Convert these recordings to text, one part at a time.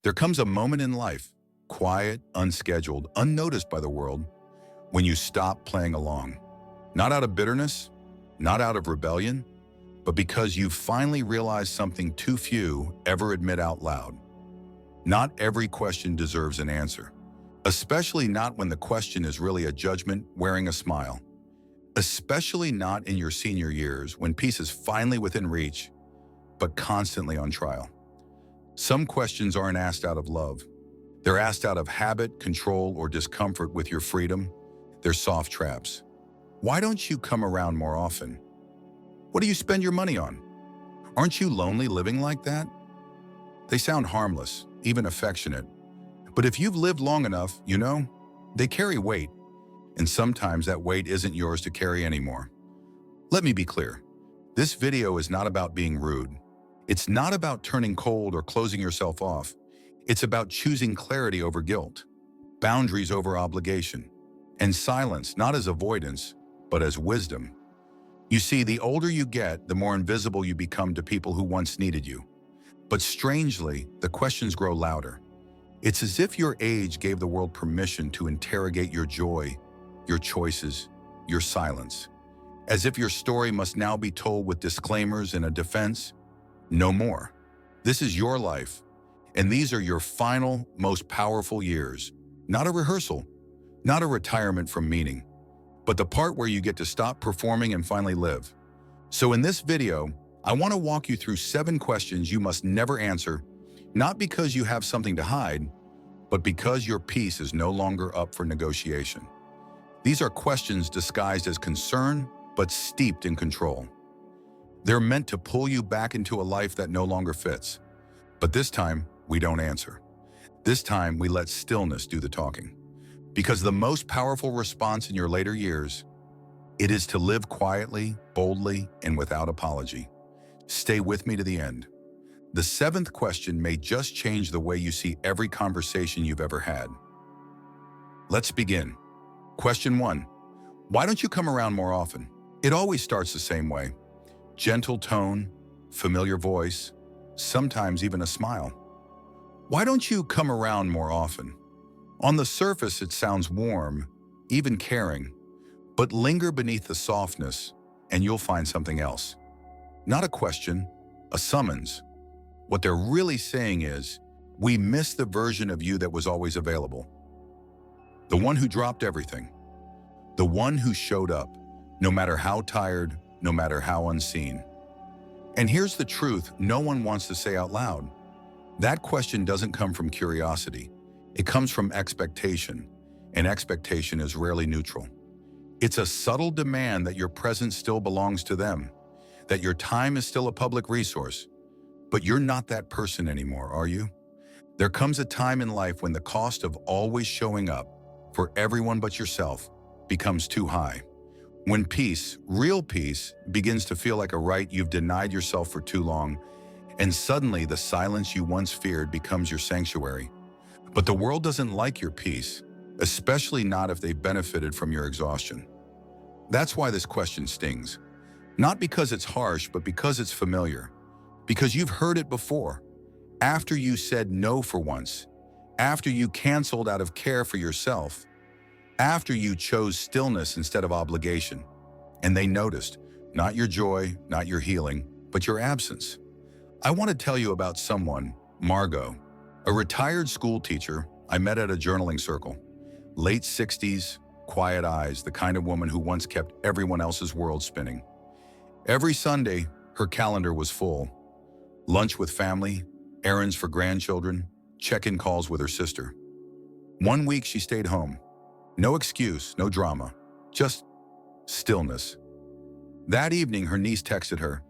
There comes a moment in life, quiet, unscheduled, unnoticed by the world, when you stop playing along. Not out of bitterness, not out of rebellion, but because you finally realized something too few ever admit out loud. Not every question deserves an answer, especially not when the question is really a judgment wearing a smile. Especially not in your senior years when peace is finally within reach, but constantly on trial. Some questions aren't asked out of love. They're asked out of habit, control, or discomfort with your freedom. They're soft traps. Why don't you come around more often? What do you spend your money on? Aren't you lonely living like that? They sound harmless, even affectionate. But if you've lived long enough, you know, they carry weight. And sometimes that weight isn't yours to carry anymore. Let me be clear. This video is not about being rude. It's not about turning cold or closing yourself off. It's about choosing clarity over guilt, boundaries over obligation, and silence not as avoidance, but as wisdom. You see, the older you get, the more invisible you become to people who once needed you. But strangely, the questions grow louder. It's as if your age gave the world permission to interrogate your joy, your choices, your silence. As if your story must now be told with disclaimers and a defense. No more. This is your life, and these are your final, most powerful years. Not a rehearsal, not a retirement from meaning, but the part where you get to stop performing and finally live. So in this video, I want to walk you through 7 questions you must never answer, not because you have something to hide, but because your peace is no longer up for negotiation. These are questions disguised as concern, but steeped in control. They're meant to pull you back into a life that no longer fits. But this time, we don't answer. This time, we let stillness do the talking. Because the most powerful response in your later years, it is to live quietly, boldly, and without apology. Stay with me to the end. The 7th question may just change the way you see every conversation you've ever had. Let's begin. Question 1. Why don't you come around more often? It always starts the same way. Gentle tone, familiar voice, sometimes even a smile. Why don't you come around more often? On the surface, it sounds warm, even caring, but linger beneath the softness and you'll find something else. Not a question, a summons. What they're really saying is, we miss the version of you that was always available. The one who dropped everything. The one who showed up, no matter how tired, no matter how unseen. And here's the truth no one wants to say out loud. That question doesn't come from curiosity. It comes from expectation, and expectation is rarely neutral. It's a subtle demand that your presence still belongs to them, that your time is still a public resource. But you're not that person anymore, are you? There comes a time in life when the cost of always showing up for everyone but yourself becomes too high. When peace, real peace, begins to feel like a right you've denied yourself for too long, and suddenly the silence you once feared becomes your sanctuary. But the world doesn't like your peace, especially not if they benefited from your exhaustion. That's why this question stings. Not because it's harsh, but because it's familiar. Because you've heard it before. After you said no for once, after you canceled out of care for yourself, after you chose stillness instead of obligation, and they noticed, not your joy, not your healing, but your absence. I want to tell you about someone, Margot, a retired school teacher I met at a journaling circle. Late 60s, quiet eyes, the kind of woman who once kept everyone else's world spinning. Every Sunday, her calendar was full. Lunch with family, errands for grandchildren, check-in calls with her sister. One week she stayed home. No excuse, no drama, just stillness. That evening, her niece texted her,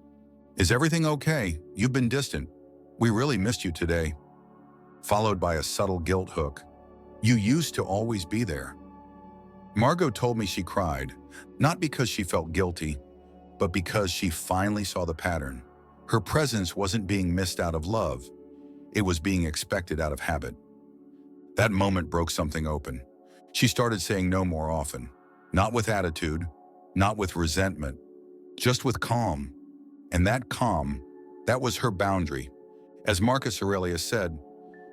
"Is everything okay? You've been distant. We really missed you today." Followed by a subtle guilt hook. "You used to always be there." Margot told me she cried, not because she felt guilty, but because she finally saw the pattern. Her presence wasn't being missed out of love. It was being expected out of habit. That moment broke something open. She started saying no more often, not with attitude, not with resentment, just with calm. And that calm, that was her boundary. As Marcus Aurelius said,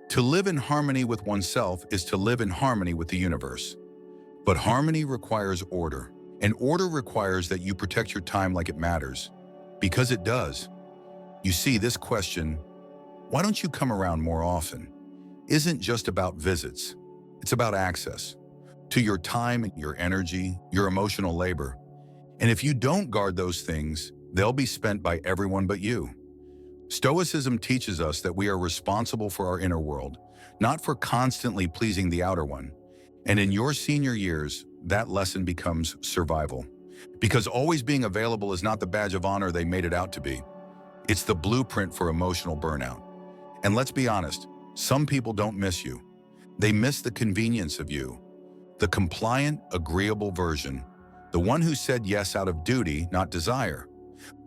To live in harmony with oneself is to live in harmony with the universe. But harmony requires order, and order requires that you protect your time like it matters. Because it does. You see, this question, why don't you come around more often, isn't just about visits. It's about access to your time, your energy, your emotional labor. And if you don't guard those things, they'll be spent by everyone but you. Stoicism teaches us that we are responsible for our inner world, not for constantly pleasing the outer one. And in your senior years, that lesson becomes survival. Because always being available is not the badge of honor they made it out to be. It's the blueprint for emotional burnout. And let's be honest, some people don't miss you. They miss the convenience of you. The compliant, agreeable version. The one who said yes out of duty, not desire.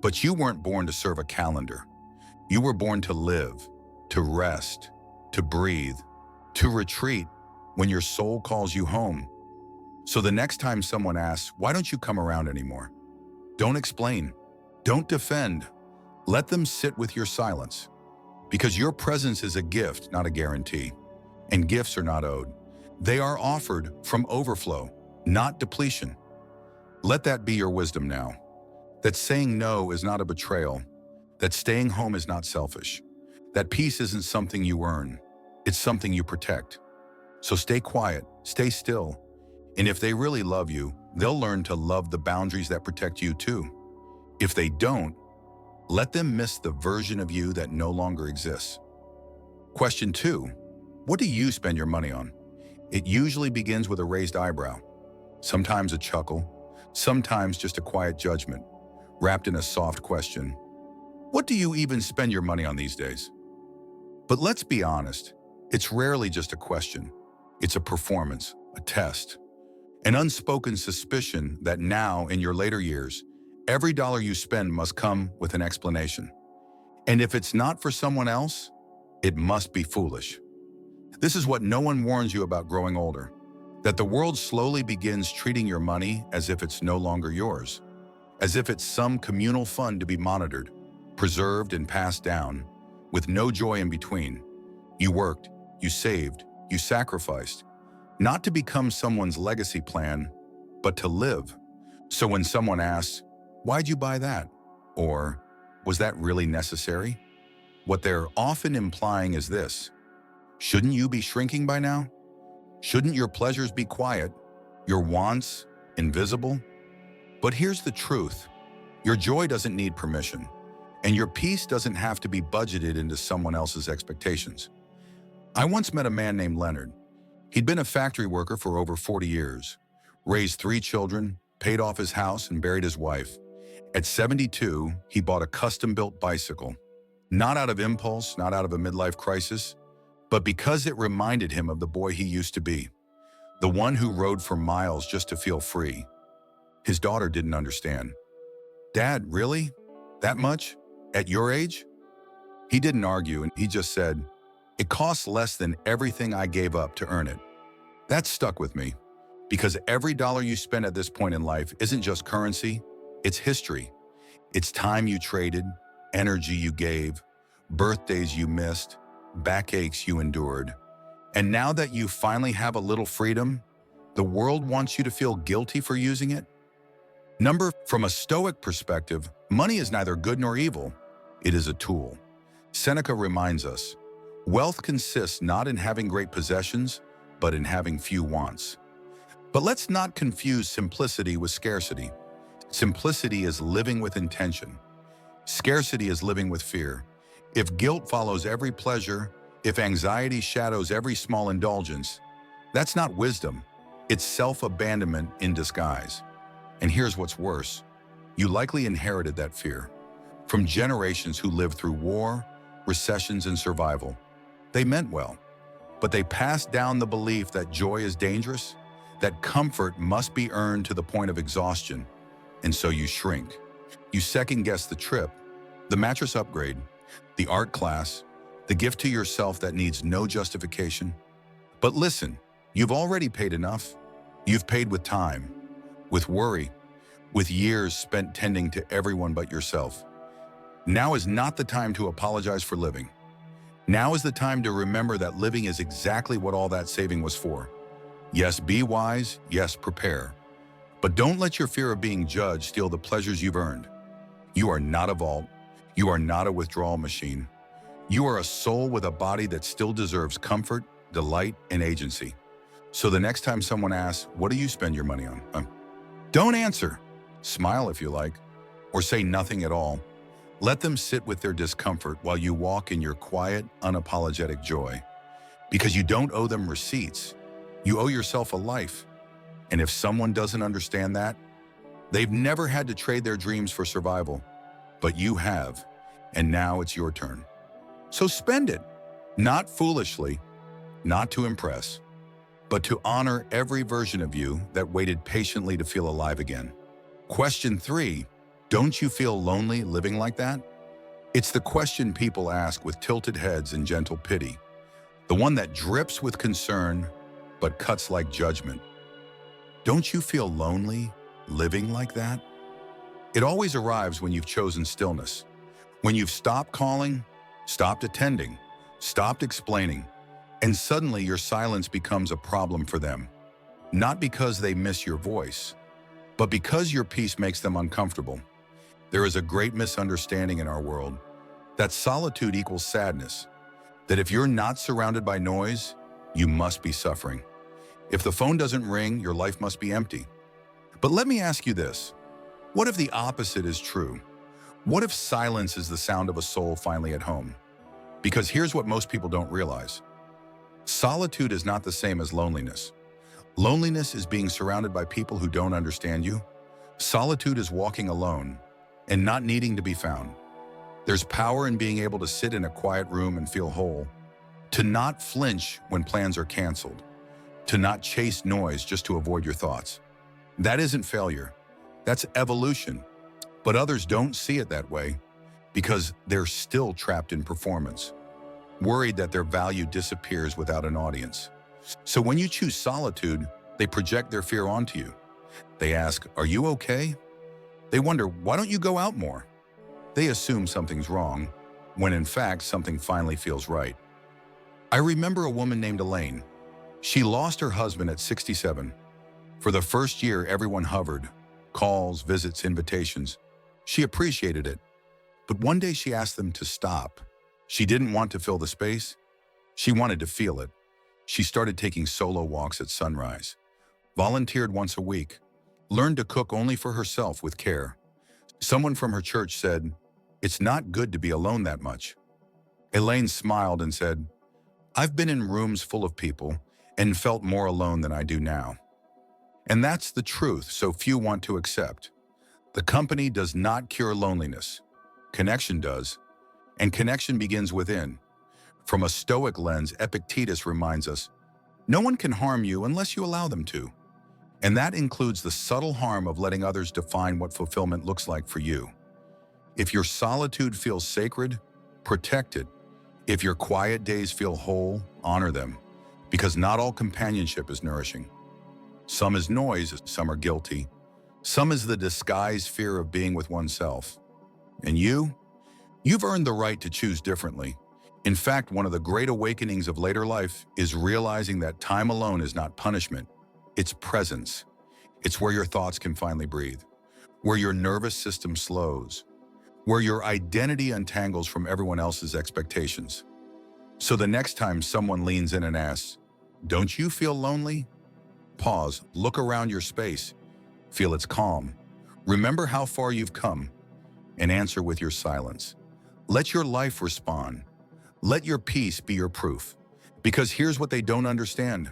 But you weren't born to serve a calendar. You were born to live, to rest, to breathe, to retreat when your soul calls you home. So the next time someone asks, why don't you come around anymore? Don't explain. Don't defend. Let them sit with your silence. Because your presence is a gift, not a guarantee. And gifts are not owed. They are offered from overflow, not depletion. Let that be your wisdom now. That saying no is not a betrayal. That staying home is not selfish. That peace isn't something you earn. It's something you protect. So stay quiet, stay still. And if they really love you, they'll learn to love the boundaries that protect you too. If they don't, let them miss the version of you that no longer exists. Question 2. What do you spend your money on? It usually begins with a raised eyebrow. Sometimes a chuckle, sometimes just a quiet judgment, wrapped in a soft question. What do you even spend your money on these days? But let's be honest, it's rarely just a question. It's a performance, a test, an unspoken suspicion that now, in your later years, every dollar you spend must come with an explanation. And if it's not for someone else, it must be foolish. This is what no one warns you about growing older, that the world slowly begins treating your money as if it's no longer yours, as if it's some communal fund to be monitored, preserved and passed down, with no joy in between. You worked, you saved, you sacrificed, not to become someone's legacy plan, but to live. So when someone asks, why'd you buy that? Or, was that really necessary? What they're often implying is this: shouldn't you be shrinking by now? Shouldn't your pleasures be quiet, your wants invisible? But here's the truth. Your joy doesn't need permission. And your peace doesn't have to be budgeted into someone else's expectations. I once met a man named Leonard. He'd been a factory worker for over 40 years, raised 3 children, paid off his house, and buried his wife. At 72, he bought a custom-built bicycle. Not out of impulse, not out of a midlife crisis, but because it reminded him of the boy he used to be, the one who rode for miles just to feel free. His daughter didn't understand. Dad, really? That much? At your age? He didn't argue, and he just said, it costs less than everything I gave up to earn it. That stuck with me, because every dollar you spend at this point in life isn't just currency, it's history. It's time you traded, energy you gave, birthdays you missed, backaches you endured. And now that you finally have a little freedom, the world wants you to feel guilty for using it? From a Stoic perspective, money is neither good nor evil. It is a tool. Seneca reminds us, wealth consists not in having great possessions, but in having few wants. But let's not confuse simplicity with scarcity. Simplicity is living with intention. Scarcity is living with fear. If guilt follows every pleasure, if anxiety shadows every small indulgence, that's not wisdom. It's self-abandonment in disguise. And here's what's worse. You likely inherited that fear from generations who lived through war, recessions, and survival. They meant well, but they passed down the belief that joy is dangerous, that comfort must be earned to the point of exhaustion. And so you shrink. You second-guess the trip, the mattress upgrade, the art class, the gift to yourself that needs no justification. But listen, you've already paid enough. You've paid with time, with worry, with years spent tending to everyone but yourself. Now is not the time to apologize for living. Now is the time to remember that living is exactly what all that saving was for. Yes, be wise. Yes, prepare. But don't let your fear of being judged steal the pleasures you've earned. You are not a vault. You are not a withdrawal machine. You are a soul with a body that still deserves comfort, delight, and agency. So the next time someone asks, what do you spend your money on? Don't answer. Smile if you like, or say nothing at all. Let them sit with their discomfort while you walk in your quiet, unapologetic joy. Because you don't owe them receipts. You owe yourself a life. And if someone doesn't understand that, they've never had to trade their dreams for survival. But you have, and now it's your turn. So spend it, not foolishly, not to impress, but to honor every version of you that waited patiently to feel alive again. Question 3, don't you feel lonely living like that? It's the question people ask with tilted heads and gentle pity, the one that drips with concern but cuts like judgment. Don't you feel lonely living like that? It always arrives when you've chosen stillness, when you've stopped calling, stopped attending, stopped explaining, and suddenly your silence becomes a problem for them. Not because they miss your voice, but because your peace makes them uncomfortable. There is a great misunderstanding in our world that solitude equals sadness, that if you're not surrounded by noise, you must be suffering. If the phone doesn't ring, your life must be empty. But let me ask you this. What if the opposite is true? What if silence is the sound of a soul finally at home? Because here's what most people don't realize. Solitude is not the same as loneliness. Loneliness is being surrounded by people who don't understand you. Solitude is walking alone and not needing to be found. There's power in being able to sit in a quiet room and feel whole, to not flinch when plans are canceled, to not chase noise just to avoid your thoughts. That isn't failure. That's evolution. But others don't see it that way because they're still trapped in performance, worried that their value disappears without an audience. So when you choose solitude, they project their fear onto you. They ask, are you okay? They wonder, why don't you go out more? They assume something's wrong, when in fact something finally feels right. I remember a woman named Elaine. She lost her husband at 67. For the first year, everyone hovered. Calls, visits, invitations. She appreciated it. But one day she asked them to stop. She didn't want to fill the space. She wanted to feel it. She started taking solo walks at sunrise, volunteered once a week, learned to cook only for herself with care. Someone from her church said, "It's not good to be alone that much." Elaine smiled and said, "I've been in rooms full of people and felt more alone than I do now." And that's the truth so few want to accept. The company does not cure loneliness. Connection does. And connection begins within. From a Stoic lens, Epictetus reminds us, no one can harm you unless you allow them to. And that includes the subtle harm of letting others define what fulfillment looks like for you. If your solitude feels sacred, protect it. If your quiet days feel whole, honor them. Because not all companionship is nourishing. Some is noise, some are guilty. Some is the disguised fear of being with oneself. And you've earned the right to choose differently. In fact, one of the great awakenings of later life is realizing that time alone is not punishment. It's presence. It's where your thoughts can finally breathe, where your nervous system slows, where your identity untangles from everyone else's expectations. So the next time someone leans in and asks, "Don't you feel lonely?" Pause, look around your space, feel its calm. Remember how far you've come, and answer with your silence. Let your life respond. Let your peace be your proof. Because here's what they don't understand.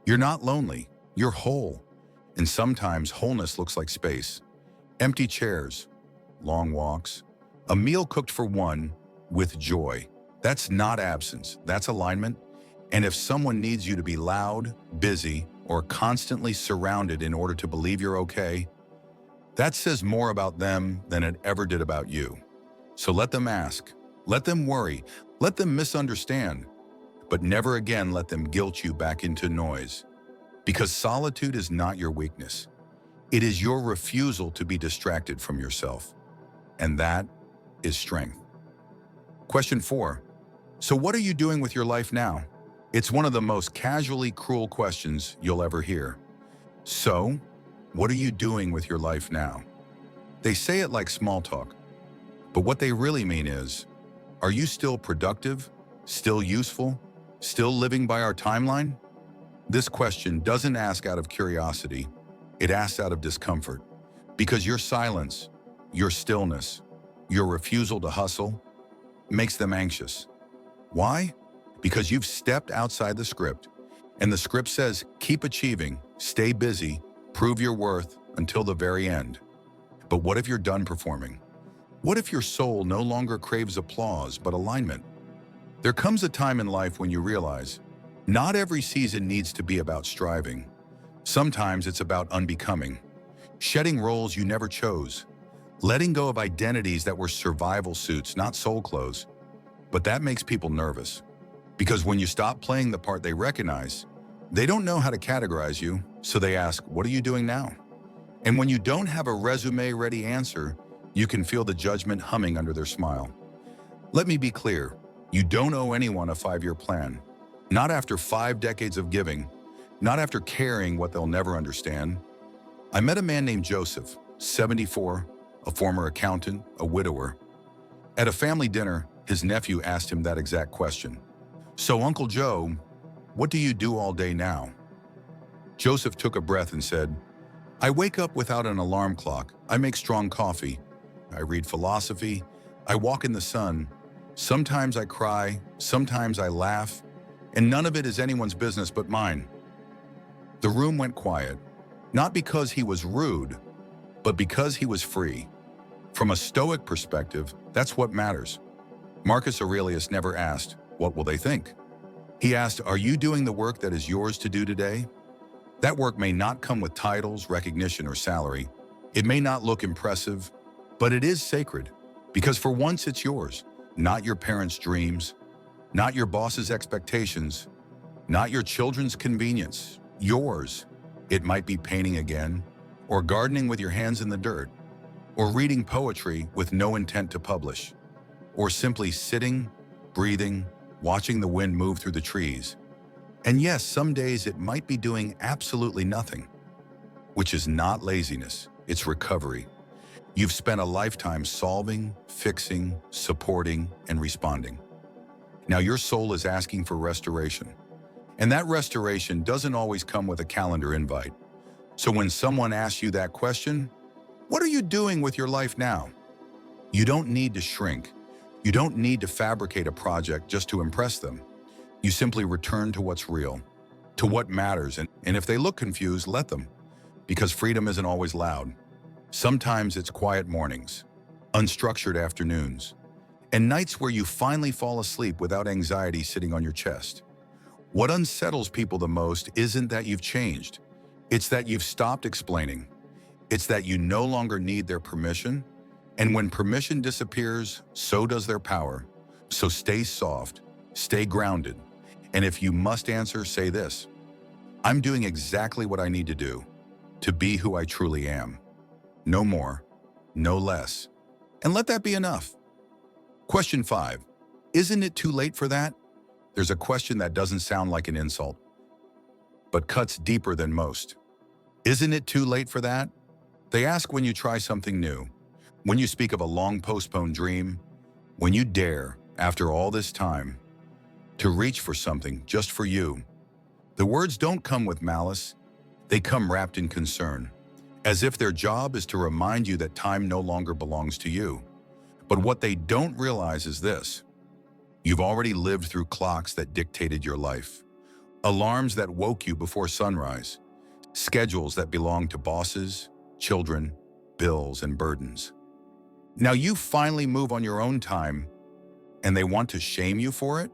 You're not lonely, you're whole. And sometimes wholeness looks like space. Empty chairs, long walks, a meal cooked for one with joy. That's not absence, that's alignment. And if someone needs you to be loud, busy, or constantly surrounded in order to believe you're okay, that says more about them than it ever did about you. So let them ask, let them worry, let them misunderstand, but never again let them guilt you back into noise. Because solitude is not your weakness. It is your refusal to be distracted from yourself. And that is strength. Question 4. So what are you doing with your life now? It's one of the most casually cruel questions you'll ever hear. So, what are you doing with your life now? They say it like small talk, but what they really mean is, are you still productive, still useful, still living by our timeline? This question doesn't ask out of curiosity, it asks out of discomfort. Because your silence, your stillness, your refusal to hustle makes them anxious. Why? Because you've stepped outside the script, and the script says, keep achieving, stay busy, prove your worth until the very end. But what if you're done performing? What if your soul no longer craves applause but alignment? There comes a time in life when you realize, not every season needs to be about striving. Sometimes it's about unbecoming, shedding roles you never chose, letting go of identities that were survival suits, not soul clothes. But that makes people nervous, because when you stop playing the part they recognize, they don't know how to categorize you, so they ask, what are you doing now? And when you don't have a resume-ready answer, you can feel the judgment humming under their smile. Let me be clear, you don't owe anyone a 5-year plan. Not after 5 decades of giving, not after carrying what they'll never understand. I met a man named Joseph, 74, a former accountant, a widower. At a family dinner, his nephew asked him that exact question. So, Uncle Joe, what do you do all day now? Joseph took a breath and said, I wake up without an alarm clock. I make strong coffee. I read philosophy. I walk in the sun. Sometimes I cry. Sometimes I laugh. And none of it is anyone's business but mine. The room went quiet, not because he was rude, but because he was free. From a Stoic perspective, that's what matters. Marcus Aurelius never asked, what will they think? He asked, are you doing the work that is yours to do today? That work may not come with titles, recognition, or salary. It may not look impressive, but it is sacred, because for once it's yours, not your parents' dreams, not your boss's expectations, not your children's convenience, yours. It might be painting again, or gardening with your hands in the dirt, or reading poetry with no intent to publish, or simply sitting, breathing, watching the wind move through the trees. And yes, some days it might be doing absolutely nothing, which is not laziness, it's recovery. You've spent a lifetime solving, fixing, supporting, and responding. Now your soul is asking for restoration. And that restoration doesn't always come with a calendar invite. So when someone asks you that question, what are you doing with your life now? You don't need to shrink. You don't need to fabricate a project just to impress them. You simply return to what's real, to what matters, and if they look confused, let them. Because freedom isn't always loud. Sometimes it's quiet mornings, unstructured afternoons, and nights where you finally fall asleep without anxiety sitting on your chest. What unsettles people the most isn't that you've changed. It's that you've stopped explaining. It's that you no longer need their permission. And when permission disappears, so does their power. So stay soft, stay grounded. And if you must answer, say this: I'm doing exactly what I need to do to be who I truly am. No more, no less. And let that be enough. Question 5. Isn't it too late for that? There's a question that doesn't sound like an insult, but cuts deeper than most. Isn't it too late for that? They ask when you try something new, when you speak of a long postponed dream, when you dare, after all this time, to reach for something just for you. The words don't come with malice, they come wrapped in concern, as if their job is to remind you that time no longer belongs to you. But what they don't realize is this: you've already lived through clocks that dictated your life, alarms that woke you before sunrise, schedules that belonged to bosses, children, bills, and burdens. Now you finally move on your own time, and they want to shame you for it?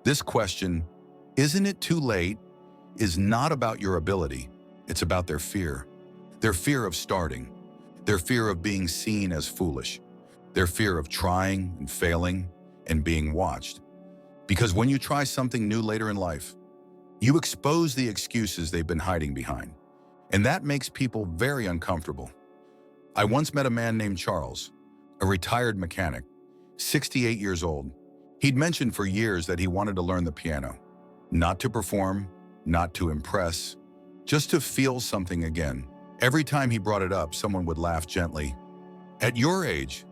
This question, isn't it too late, is not about your ability. It's about their fear. Their fear of starting, their fear of being seen as foolish, their fear of trying and failing and being watched. Because when you try something new later in life, you expose the excuses they've been hiding behind. And that makes people very uncomfortable. I once met a man named Charles, a retired mechanic, 68 years old. He'd mentioned for years that he wanted to learn the piano, not to perform, not to impress, just to feel something again. Every time he brought it up, someone would laugh gently, "At your age?"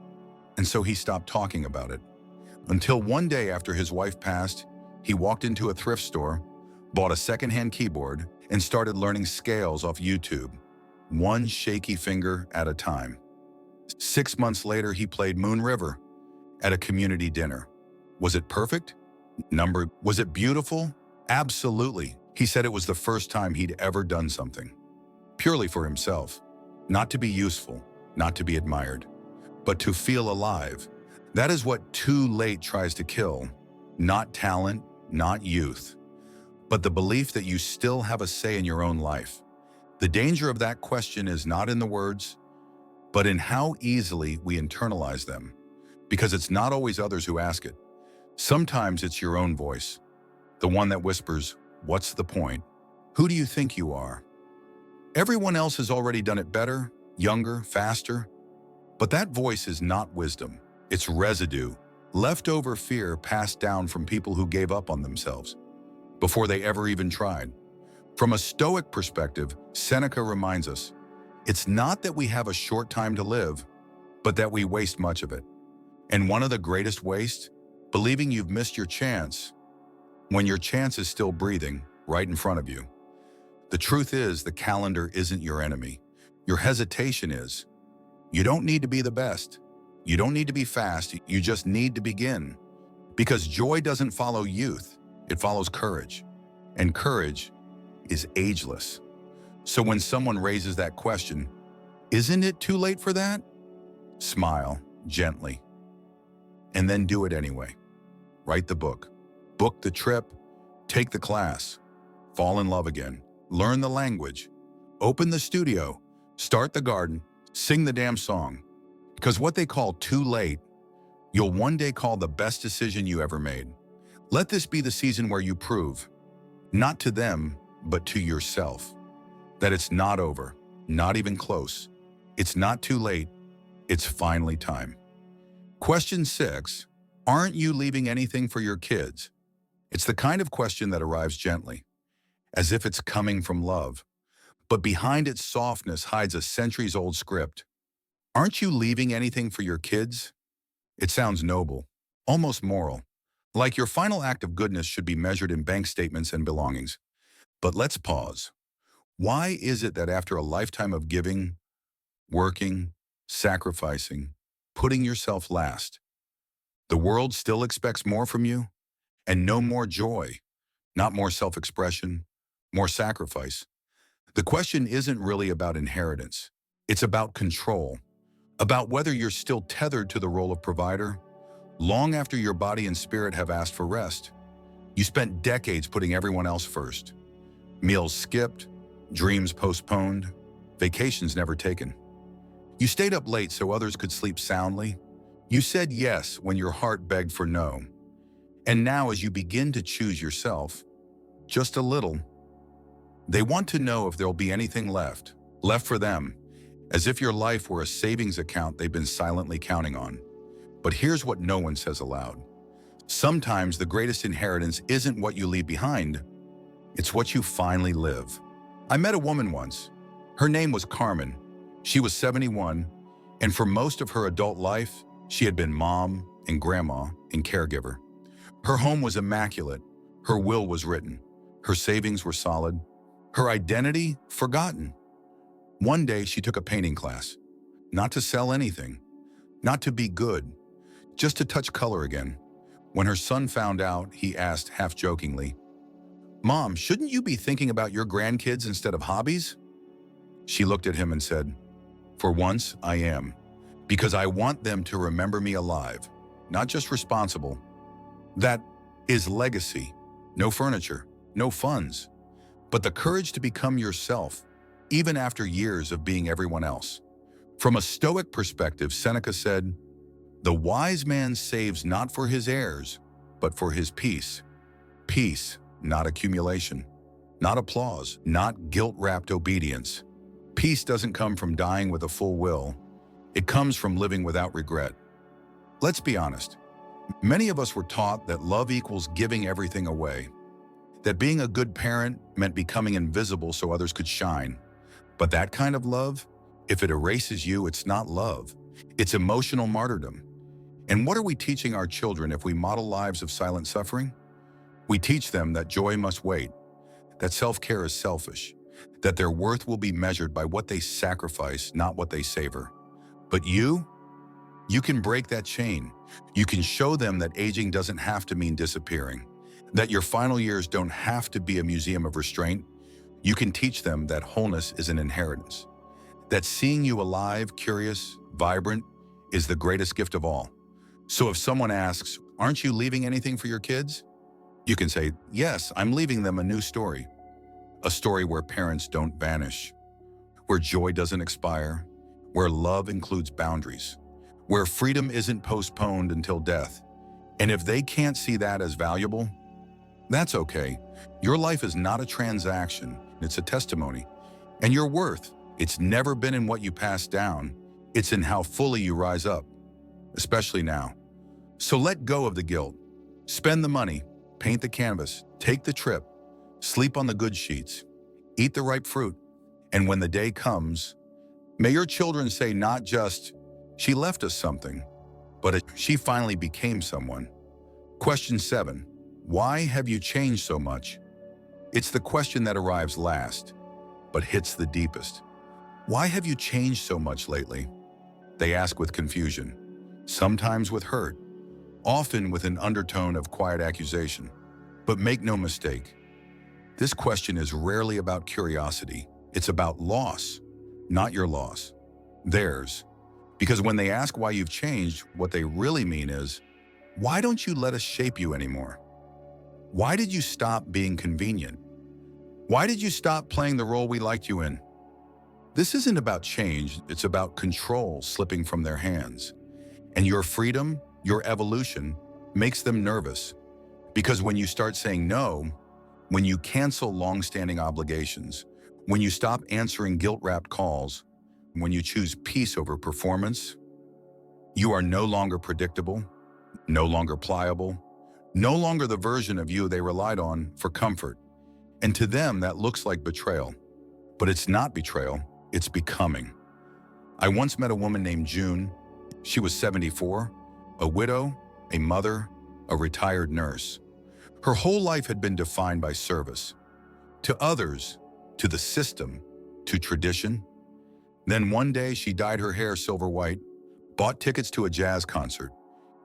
And so he stopped talking about it. Until one day after his wife passed, he walked into a thrift store, bought a secondhand keyboard, and started learning scales off YouTube, one shaky finger at a time. 6 months later, he played Moon River at a community dinner. Was it perfect? Was it beautiful? Absolutely. He said it was the first time he'd ever done something. Purely for himself. Not to be useful, not to be admired, but to feel alive. That is what too late tries to kill. Not talent, not youth, but the belief that you still have a say in your own life. The danger of that question is not in the words, but in how easily we internalize them. Because it's not always others who ask it. Sometimes it's your own voice, the one that whispers, "What's the point? Who do you think you are?" Everyone else has already done it better, younger, faster. But that voice is not wisdom. It's residue, leftover fear passed down from people who gave up on themselves before they ever even tried. From a Stoic perspective, Seneca reminds us, it's not that we have a short time to live, but that we waste much of it. And one of the greatest wastes? Believing you've missed your chance when your chance is still breathing right in front of you. The truth is, the calendar isn't your enemy. Your hesitation is. You don't need to be the best. You don't need to be fast. You just need to begin. Because joy doesn't follow youth. It follows courage. And courage is ageless. So when someone raises that question, isn't it too late for that? Smile gently. And then do it anyway. Write the book. Book the trip. Take the class. Fall in love again. Learn the language. Open the studio. Start the garden. Sing the damn song. Because what they call too late, you'll one day call the best decision you ever made. Let this be the season where you prove, not to them, but to yourself, that it's not over, not even close. It's not too late. It's finally time. Question 6, aren't you leaving anything for your kids? It's the kind of question that arrives gently, as if it's coming from love. But behind its softness hides a centuries-old script. Aren't you leaving anything for your kids? It sounds noble, almost moral, like your final act of goodness should be measured in bank statements and belongings. But let's pause. Why is it that after a lifetime of giving, working, sacrificing, putting yourself last, the world still expects more from you? And no more joy, not more self-expression, more sacrifice. The question isn't really about inheritance. It's about control, about whether you're still tethered to the role of provider, long after your body and spirit have asked for rest. You spent decades putting everyone else first. Meals skipped, dreams postponed, vacations never taken. You stayed up late so others could sleep soundly. You said yes when your heart begged for no. And now as you begin to choose yourself, just a little, they want to know if there'll be anything left for them, as if your life were a savings account they've been silently counting on. But here's what no one says aloud. Sometimes the greatest inheritance isn't what you leave behind, it's what you finally live. I met a woman once. Her name was Carmen. She was 71, and for most of her adult life, she had been mom and grandma and caregiver. Her home was immaculate. Her will was written. Her savings were solid. Her identity forgotten. One day she took a painting class, not to sell anything, not to be good, just to touch color again. When her son found out, he asked half-jokingly, "Mom, shouldn't you be thinking about your grandkids instead of hobbies?" She looked at him and said, "For once, I am, because I want them to remember me alive, not just responsible. That is legacy. No furniture, no funds, but the courage to become yourself, even after years of being everyone else." From a Stoic perspective, Seneca said, "The wise man saves not for his heirs, but for his peace." Peace, not accumulation, not applause, not guilt-wrapped obedience. Peace doesn't come from dying with a full will. It comes from living without regret. Let's be honest. Many of us were taught that love equals giving everything away, that being a good parent meant becoming invisible so others could shine. But that kind of love, if it erases you, it's not love. It's emotional martyrdom. And what are we teaching our children if we model lives of silent suffering? We teach them that joy must wait, that self-care is selfish, that their worth will be measured by what they sacrifice, not what they savor. But you can break that chain. You can show them that aging doesn't have to mean disappearing, that your final years don't have to be a museum of restraint. You can teach them that wholeness is an inheritance, that seeing you alive, curious, vibrant is the greatest gift of all. So if someone asks, aren't you leaving anything for your kids? You can say, yes, I'm leaving them a new story. A story where parents don't vanish, where joy doesn't expire, where love includes boundaries, where freedom isn't postponed until death. And if they can't see that as valuable, that's okay. Your life is not a transaction, it's a testimony. And your worth, it's never been in what you pass down, it's in how fully you rise up, especially now. So let go of the guilt. Spend the money, paint the canvas, take the trip, sleep on the good sheets, eat the ripe fruit. And when the day comes, may your children say not just, she left us something, but she finally became someone. Question 7. Why have you changed so much? It's the question that arrives last, but hits the deepest. Why have you changed so much lately? They ask with confusion, sometimes with hurt, often with an undertone of quiet accusation. But make no mistake, this question is rarely about curiosity. It's about loss, not your loss, theirs. Because when they ask why you've changed, what they really mean is, why don't you let us shape you anymore? Why did you stop being convenient? Why did you stop playing the role we liked you in? This isn't about change, it's about control slipping from their hands. And your freedom, your evolution, makes them nervous. Because when you start saying no, when you cancel long-standing obligations, when you stop answering guilt-wrapped calls, when you choose peace over performance, you are no longer predictable, no longer pliable, no longer the version of you they relied on for comfort. And to them, that looks like betrayal. But it's not betrayal, it's becoming. I once met a woman named June. She was 74, a widow, a mother, a retired nurse. Her whole life had been defined by service. To others, to the system, to tradition. Then one day she dyed her hair silver white, bought tickets to a jazz concert,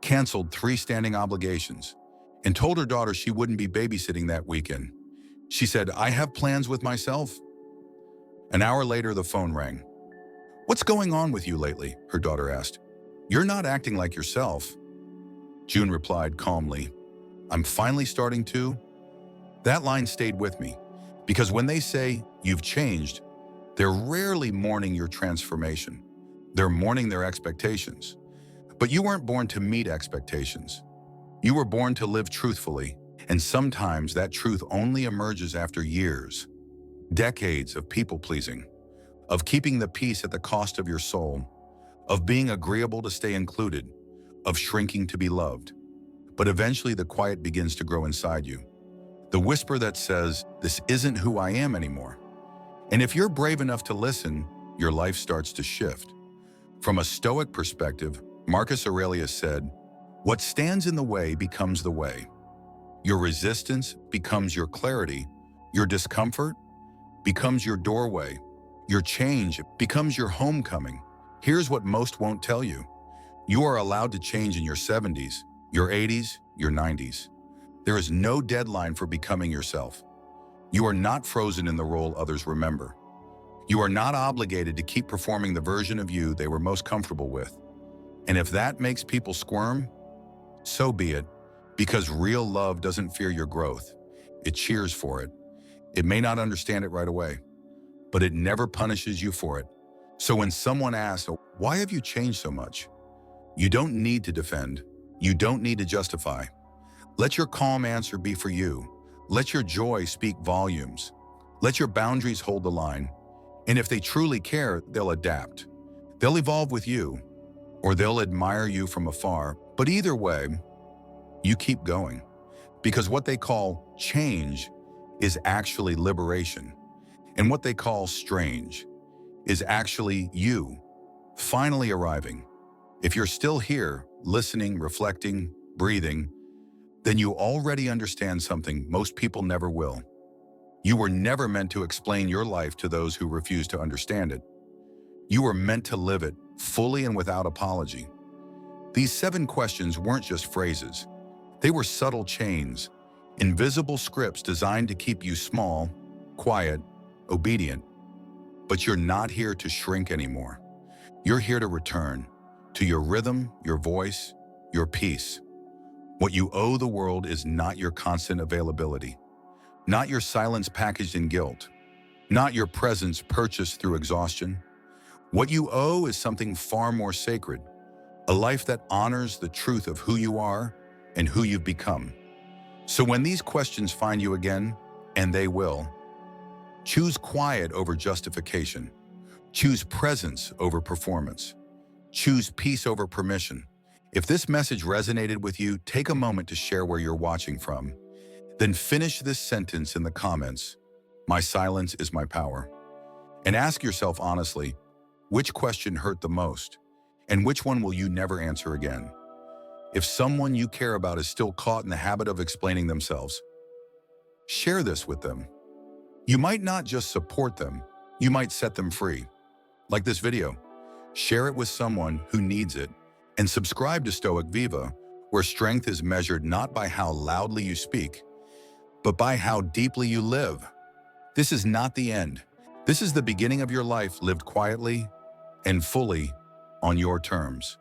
canceled 3 standing obligations, and told her daughter she wouldn't be babysitting that weekend. She said, I have plans with myself. An hour later, the phone rang. What's going on with you lately? Her daughter asked. You're not acting like yourself. June replied calmly, I'm finally starting to. That line stayed with me, because when they say you've changed, they're rarely mourning your transformation. They're mourning their expectations. But you weren't born to meet expectations. You were born to live truthfully, and sometimes that truth only emerges after years, decades of people-pleasing, of keeping the peace at the cost of your soul, of being agreeable to stay included, of shrinking to be loved. But eventually the quiet begins to grow inside you. The whisper that says, this isn't who I am anymore. And if you're brave enough to listen, your life starts to shift. From a Stoic perspective, Marcus Aurelius said, what stands in the way becomes the way. Your resistance becomes your clarity. Your discomfort becomes your doorway. Your change becomes your homecoming. Here's what most won't tell you. You are allowed to change in your 70s, your 80s, your 90s. There is no deadline for becoming yourself. You are not frozen in the role others remember. You are not obligated to keep performing the version of you they were most comfortable with. And if that makes people squirm, so be it, because real love doesn't fear your growth. It cheers for it. It may not understand it right away, but it never punishes you for it. So when someone asks, why have you changed so much? You don't need to defend. You don't need to justify. Let your calm answer be for you. Let your joy speak volumes. Let your boundaries hold the line. And if they truly care, they'll adapt. They'll evolve with you, or they'll admire you from afar. But either way, you keep going. Because what they call change is actually liberation. And what they call strange is actually you finally arriving. If you're still here, listening, reflecting, breathing, then you already understand something most people never will. You were never meant to explain your life to those who refuse to understand it. You were meant to live it fully and without apology. These 7 questions weren't just phrases. They were subtle chains, invisible scripts designed to keep you small, quiet, obedient. But you're not here to shrink anymore. You're here to return to your rhythm, your voice, your peace. What you owe the world is not your constant availability, not your silence packaged in guilt, not your presence purchased through exhaustion. What you owe is something far more sacred, a life that honors the truth of who you are and who you've become. So when these questions find you again, and they will, choose quiet over justification. Choose presence over performance. Choose peace over permission. If this message resonated with you, take a moment to share where you're watching from. Then finish this sentence in the comments. My silence is my power. And ask yourself honestly, which question hurt the most? And which one will you never answer again? If someone you care about is still caught in the habit of explaining themselves, share this with them. You might not just support them, you might set them free. Like this video, share it with someone who needs it, and subscribe to Stoic Viva, where strength is measured not by how loudly you speak, but by how deeply you live. This is not the end. This is the beginning of your life lived quietly and fully on your terms.